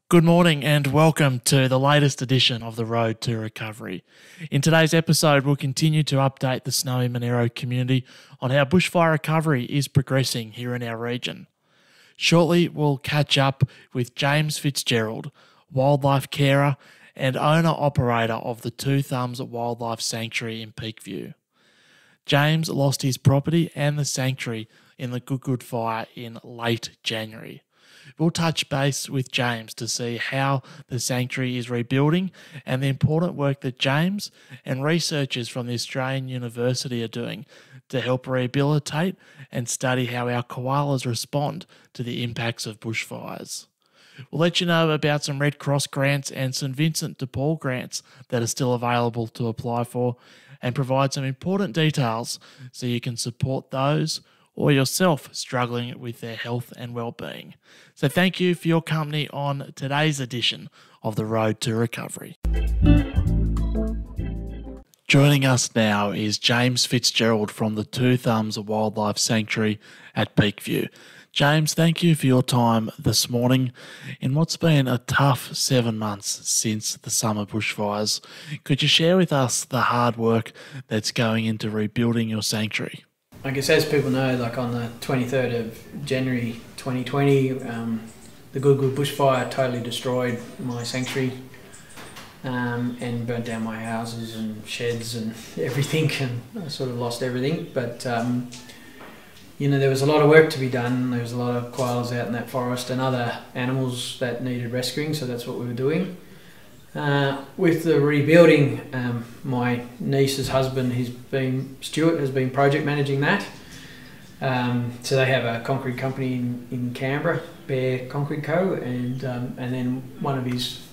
Good morning and welcome to the latest edition of The Road to Recovery. In today's episode, we'll continue to update the Snowy Monero community on how bushfire recovery is progressing here in our region. Shortly, we'll catch up with James Fitzgerald, wildlife carer and owner-operator of the Two Thumbs Wildlife Sanctuary in Peakview. James lost his property and the sanctuary in the Good fire in late January. We'll touch base with James to see how the sanctuary is rebuilding and the important work that James and researchers from the Australian University are doing to help rehabilitate and study how our koalas respond to the impacts of bushfires. We'll let you know about some Red Cross grants and St Vincent de Paul grants that are still available to apply for and provide some important details so you can support those or yourself struggling with their health and well-being. So thank you for your company on today's edition of The Road to Recovery. Joining us now is James Fitzgerald from the Two Thumbs Wildlife Sanctuary at Peakview. James, thank you for your time this morning in what's been a tough 7 months since the summer bushfires. Could you share with us the hard work that's going into rebuilding your sanctuary? I guess as people know, like on the 23rd of January 2020, the Good bushfire totally destroyed my sanctuary and burnt down my houses and sheds and everything, and I sort of lost everything. But there was a lot of work to be done. There was a lot of koalas out in that forest and other animals that needed rescuing, so that's what we were doing. With the rebuilding, my niece's husband, Stuart, has been project managing that. So they have a concrete company in Canberra, Bear Concrete Co, and then one of his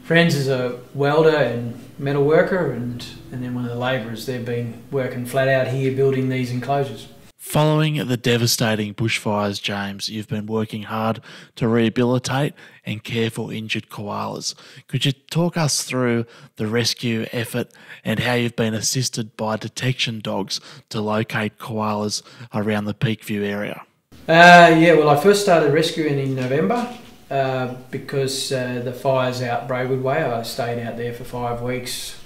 friends is a welder and metal worker, and then one of the labourers. They've been working flat out here building these enclosures. Following the devastating bushfires, James, you've been working hard to rehabilitate and care for injured koalas. Could you talk us through the rescue effort and how you've been assisted by detection dogs to locate koalas around the Peakview area? I first started rescuing in November because the fires out Braidwood Way. I stayed out there for 5 weeks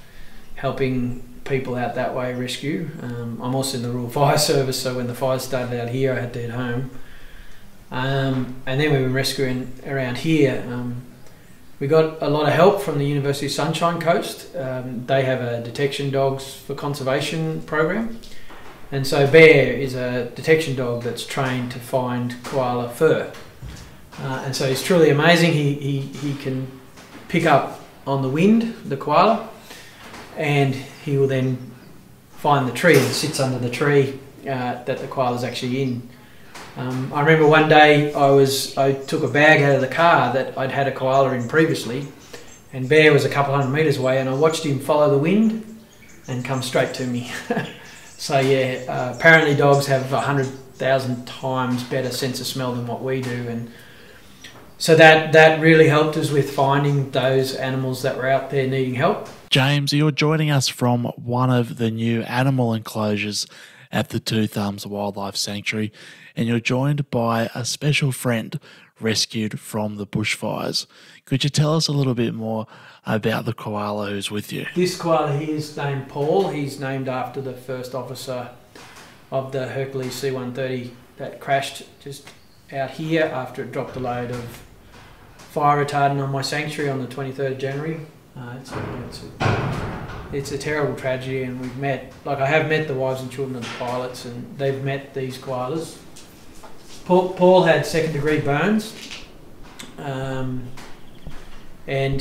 helping people out that way rescue. I'm also in the Rural Fire Service, so when the fires started out here I had to head home. And then we've been rescuing around here. We got a lot of help from the University of Sunshine Coast. They have a detection dogs for conservation program, and so Bear is a detection dog that's trained to find koala fur, and so he's truly amazing. He can pick up on the wind the koala, and he will then find the tree and sits under the tree that the koala is actually in. I remember one day I took a bag out of the car that I'd had a koala in previously, and Bear was a couple hundred metres away, and I watched him follow the wind and come straight to me. So yeah, apparently dogs have 100,000 times better sense of smell than what we do, and so that really helped us with finding those animals that were out there needing help. James, you're joining us from one of the new animal enclosures at the Two Thumbs Wildlife Sanctuary, and you're joined by a special friend rescued from the bushfires. Could you tell us a little bit more about the koala who's with you? This koala here is named Paul. He's named after the first officer of the Hercules C-130 that crashed just out here after it dropped a load of fire retardant on my sanctuary on the 23rd of January. It's a terrible tragedy, and I have met the wives and children of the pilots, and they've met these koalas. Paul had second-degree burns, and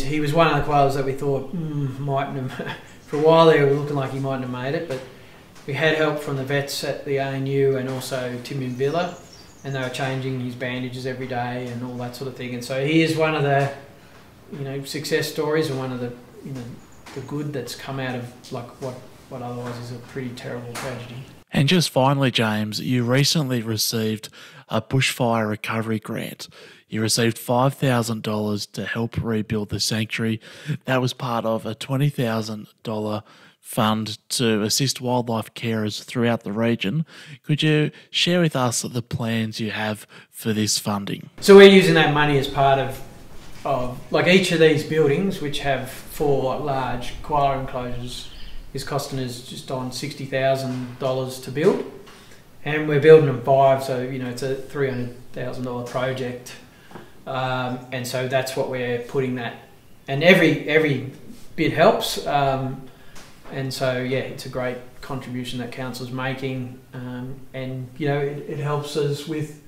he was one of the koalas that we thought mightn't have. For a while there, we were looking like he mightn't have made it, but we had help from the vets at the ANU and also Tim and Billa, and they were changing his bandages every day and all that sort of thing. And so he is one of the success stories, and one of the the good that's come out of like what otherwise is a pretty terrible tragedy. And just finally, James, you recently received a bushfire recovery grant. You received $5,000 to help rebuild the sanctuary. That was part of a $20,000 fund to assist wildlife carers throughout the region. Could you share with us the plans you have for this funding? So we're using that money as part of like each of these buildings, which have 4 large koala enclosures, is costing us just on $60,000 to build, and we're building them 5, so it's a $300,000 project, and so that's what we're putting that, and every bit helps, and so it's a great contribution that council's making, and it helps us with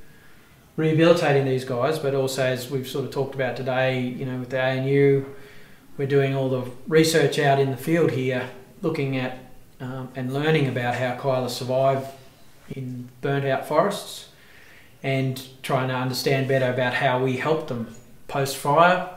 rehabilitating these guys, but also, as we've sort of talked about today, with the ANU, we're doing all the research out in the field here, looking at and learning about how koalas survive in burnt out forests, and trying to understand better about how we help them post fire.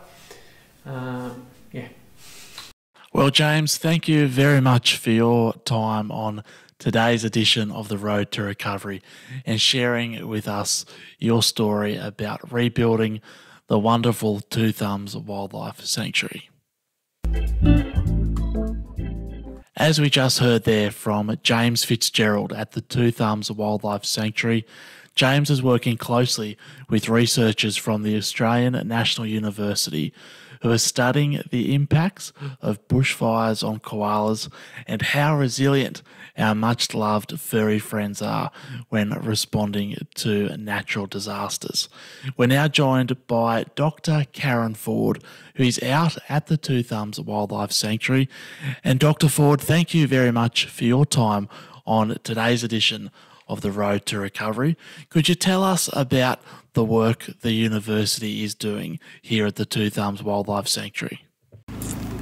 Well, James, thank you very much for your time on today's edition of The Road to Recovery and sharing with us your story about rebuilding the wonderful Two Thumbs Wildlife Sanctuary. As we just heard there from James Fitzgerald at the Two Thumbs Wildlife Sanctuary, James is working closely with researchers from the Australian National University who are studying the impacts of bushfires on koalas and how resilient our much-loved furry friends are when responding to natural disasters. We're now joined by Dr. Karen Ford, who is out at the Two Thumbs Wildlife Sanctuary. And Dr. Ford, thank you very much for your time on today's edition of The Road to Recovery. Could you tell us about the work the university is doing here at the Two Thumbs Wildlife Sanctuary?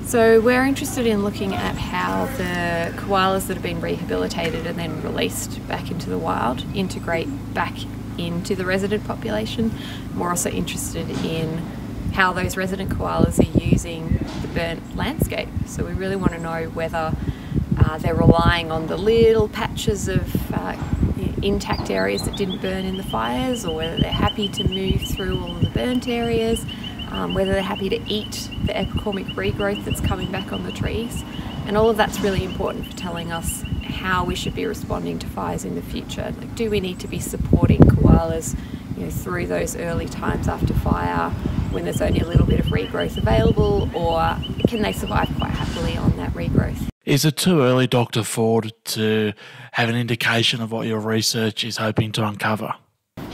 So we're interested in looking at how the koalas that have been rehabilitated and then released back into the wild integrate back into the resident population. We're also interested in how those resident koalas are using the burnt landscape. So we really want to know whether they're relying on the little patches of intact areas that didn't burn in the fires, or whether they're happy to move through all of the burnt areas, whether they're happy to eat the epicormic regrowth that's coming back on the trees. And all of that's really important for telling us how we should be responding to fires in the future. Like, do we need to be supporting koalas through those early times after fire when there's only a little bit of regrowth available, or can they survive quite happily on that regrowth? Is it too early, Dr. Ford, to have an indication of what your research is hoping to uncover?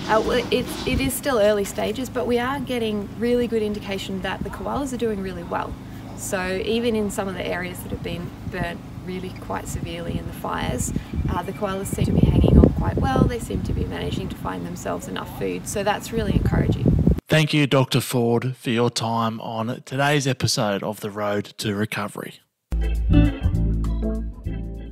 Well, it is still early stages, but we are getting really good indication that the koalas are doing really well. So even in some of the areas that have been burnt really quite severely in the fires, the koalas seem to be hanging on quite well. They seem to be managing to find themselves enough food, so that's really encouraging. Thank you, Dr. Ford, for your time on today's episode of The Road to Recovery.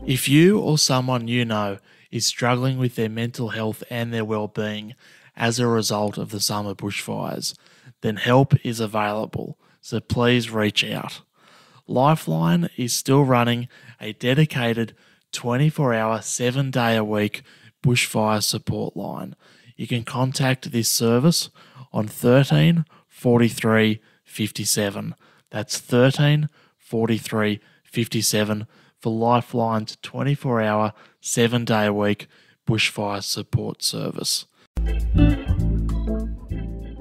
If you or someone you know is struggling with their mental health and their well-being as a result of the summer bushfires, then help is available, so please reach out. Lifeline is still running a dedicated 24-hour, 7-day-a-week bushfire support line. You can contact this service on 13 43 57. That's 13 43 57 for Lifeline's 24-hour, 7-day-a-week bushfire support service.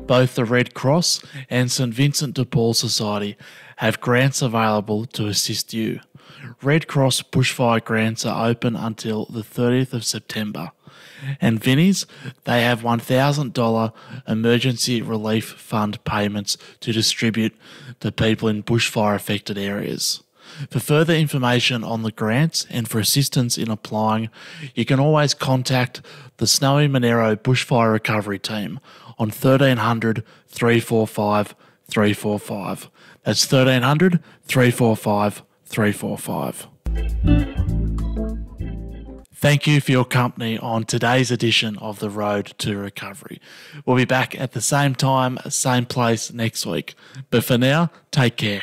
Both the Red Cross and St Vincent de Paul Society have grants available to assist you. Red Cross bushfire grants are open until the 30th of September. And Vinnie's, they have $1,000 emergency relief fund payments to distribute to people in bushfire affected areas. For further information on the grants and for assistance in applying, you can always contact the Snowy Monero Bushfire Recovery Team on 1300 345 345. That's 1300 345 345. Thank you for your company on today's edition of The Road to Recovery. We'll be back at the same time, same place next week. But for now, take care.